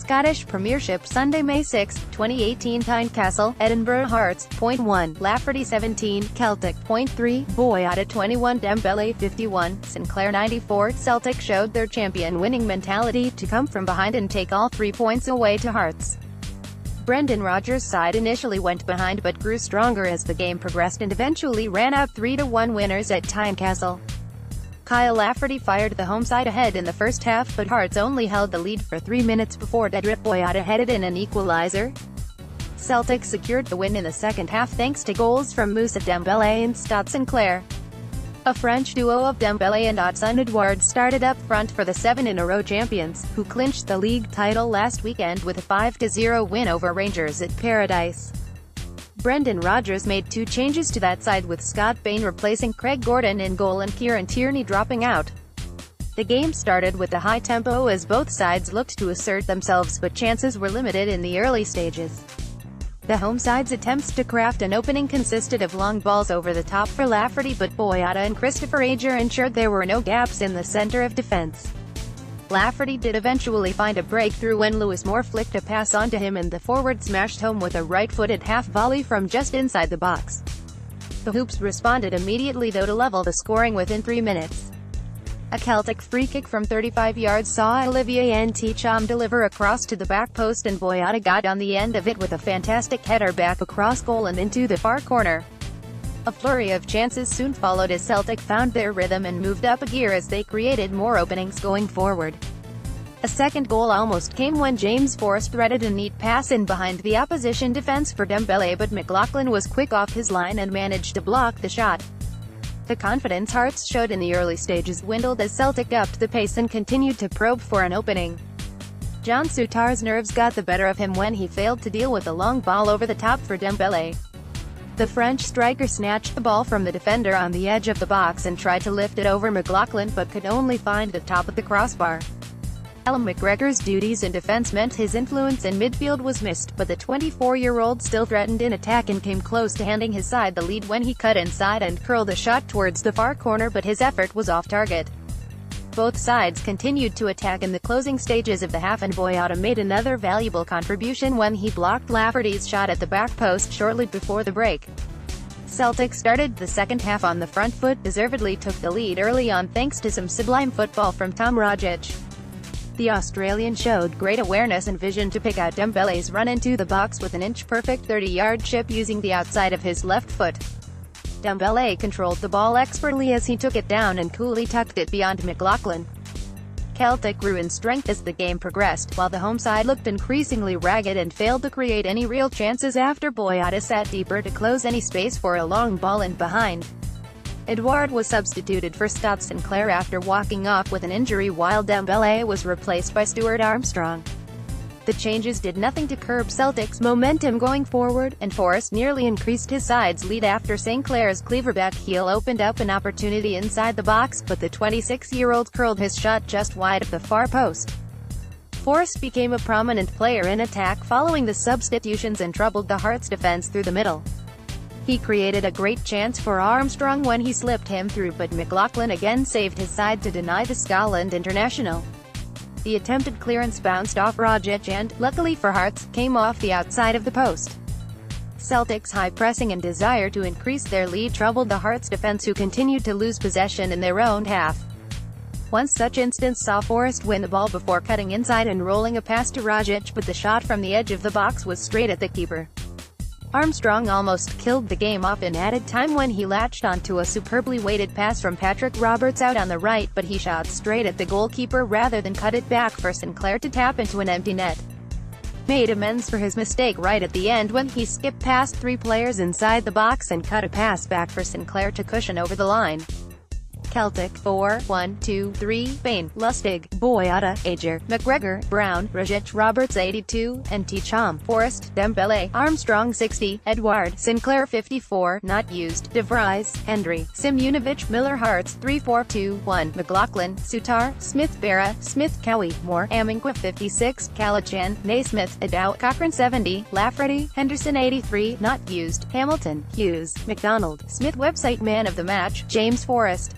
Scottish Premiership Sunday, May 6, 2018. Tynecastle, Edinburgh HEARTS, 0.1, Lafferty 17, Celtic, 0.3, Boyata 21, Dembele 51, Sinclair 94. Celtic showed their champion-winning mentality to come from behind and take all 3 points away to Hearts. Brendan Rodgers' side initially went behind but grew stronger as the game progressed and eventually ran out 3-1 winners at Tynecastle. Kyle Lafferty fired the home side ahead in the first half, but Hearts only held the lead for 3 minutes before Dedryck Boyata headed in an equaliser. Celtic secured the win in the second half thanks to goals from Moussa Dembele and Sinclair. A French duo of Dembele and Edouard started up front for the 7-in-a-row champions, who clinched the league title last weekend with a 5-0 win over Rangers at Paradise. Brendan Rodgers made 2 changes to that side, with Scott Bain replacing Craig Gordon in goal and Kieran Tierney dropping out. The game started with a high tempo as both sides looked to assert themselves, but chances were limited in the early stages. The home side's attempts to craft an opening consisted of long balls over the top for Lafferty, but Boyata and Christopher Ager ensured there were no gaps in the centre of defence. Lafferty did eventually find a breakthrough when Lewis Moore flicked a pass onto him and the forward smashed home with a right-footed half-volley from just inside the box. The Hoops responded immediately though to level the scoring within 3 minutes. A Celtic free kick from 35 yards saw Olivier Ntcham deliver a cross to the back post and Boyata got on the end of it with a fantastic header back across goal and into the far corner. A flurry of chances soon followed as Celtic found their rhythm and moved up a gear as they created more openings going forward. A second goal almost came when James Forrest threaded a neat pass in behind the opposition defence for Dembele, but McLaughlin was quick off his line and managed to block the shot. The confidence Hearts showed in the early stages dwindled as Celtic upped the pace and continued to probe for an opening. John Souttar's nerves got the better of him when he failed to deal with a long ball over the top for Dembele. The French striker snatched the ball from the defender on the edge of the box and tried to lift it over McLaughlin but could only find the top of the crossbar. Callum McGregor's duties in defence meant his influence in midfield was missed, but the 24-year-old still threatened in attack and came close to handing his side the lead when he cut inside and curled a shot towards the far corner, but his effort was off target. Both sides continued to attack in the closing stages of the half and Boyata made another valuable contribution when he blocked Lafferty's shot at the back post shortly before the break. Celtic started the second half on the front foot, deservedly took the lead early on thanks to some sublime football from Tom Rodgers. The Australian showed great awareness and vision to pick out Dembele's run into the box with an inch-perfect 30-yard chip using the outside of his left foot. Dembele controlled the ball expertly as he took it down and coolly tucked it beyond McLaughlin. Celtic grew in strength as the game progressed, while the home side looked increasingly ragged and failed to create any real chances after Boyata sat deeper to close any space for a long ball in behind. Edouard was substituted for Scott Sinclair after walking off with an injury, while Dembele was replaced by Stuart Armstrong. The changes did nothing to curb Celtic's momentum going forward, and Forrest nearly increased his side's lead after Sinclair's cleaver-back heel opened up an opportunity inside the box, but the 26-year-old curled his shot just wide of the far post. Forrest became a prominent player in attack following the substitutions and troubled the Hearts' defence through the middle. He created a great chance for Armstrong when he slipped him through, but McLaughlin again saved his side to deny the Scotland international. The attempted clearance bounced off Rodgers and, luckily for Hearts, came off the outside of the post. Celtic's high pressing and desire to increase their lead troubled the Hearts defence, who continued to lose possession in their own half. One such instance saw Forrest win the ball before cutting inside and rolling a pass to Rodgers, but the shot from the edge of the box was straight at the keeper. Armstrong almost killed the game off in added time when he latched onto a superbly weighted pass from Patrick Roberts out on the right, but he shot straight at the goalkeeper rather than cut it back for Sinclair to tap into an empty net. Made amends for his mistake right at the end when he skipped past 3 players inside the box and cut a pass back for Sinclair to cushion over the line. Celtic 4, 1, 2, 3, Bain, Lustig, Boyata, Ager, McGregor, Brown, Rodgers, Roberts 82, Ntcham, Forrest, Dembele, Armstrong 60, Edouard, Sinclair 54, not used, De Vries, Hendry, Simunovic, Miller Hearts 3-4-2-1, McLaughlin, Souttar, Smith Berra, Smith Cowie, Moore, Amingua 56, Calachan, Naismith, Adow, Cochrane 70, Lafferty, Henderson 83, not used, Hamilton, Hughes, McDonald, Smith. Website Man of the Match, James Forrest.